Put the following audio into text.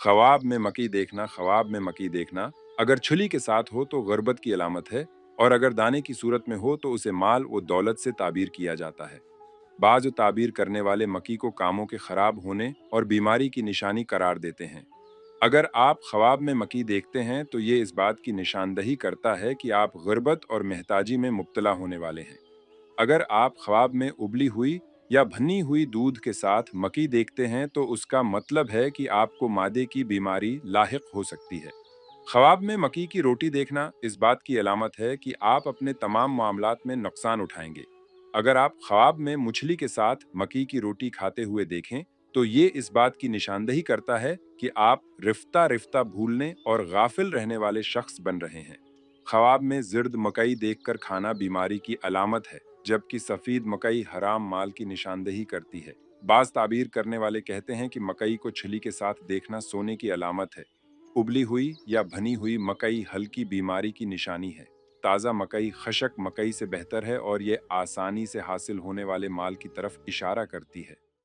ख्वाब में मकी देखना अगर छुली के साथ हो तो गुर्बत की अलामत है, और अगर दाने की सूरत में हो तो उसे माल व दौलत से ताबीर किया जाता है। बाज़ ताबीर करने वाले मकी को कामों के खराब होने और बीमारी की निशानी करार देते हैं। अगर आप ख्वाब में मकी देखते हैं तो ये इस बात की निशानदही करता है कि आप गुर्बत और महताजी में मुब्तला होने वाले हैं। अगर आप ख्वाब में उबली हुई या भनी हुई दूध के साथ मकी देखते हैं तो उसका मतलब है कि आपको मादे की बीमारी लाहिक हो सकती है। ख्वाब में मकी की रोटी देखना इस बात की अलामत है कि आप अपने तमाम मामलात में नुकसान उठाएंगे। अगर आप ख्वाब में मछली के साथ मकी की रोटी खाते हुए देखें तो ये इस बात की निशानदही करता है कि आप रिफ्ता रिफ्ता भूलने और गाफिल रहने वाले शख्स बन रहे हैं। ख्वाब में जिर्द मकई देखकर खाना बीमारी की अलामत है, जबकि सफ़ीद मकई हराम माल की निशानदही करती है। बाज ताबीर करने वाले कहते हैं कि मकई को छली के साथ देखना सोने की अलामत है। उबली हुई या भनी हुई मकई हल्की बीमारी की निशानी है। ताज़ा मकई खशक मकई से बेहतर है और ये आसानी से हासिल होने वाले माल की तरफ इशारा करती है।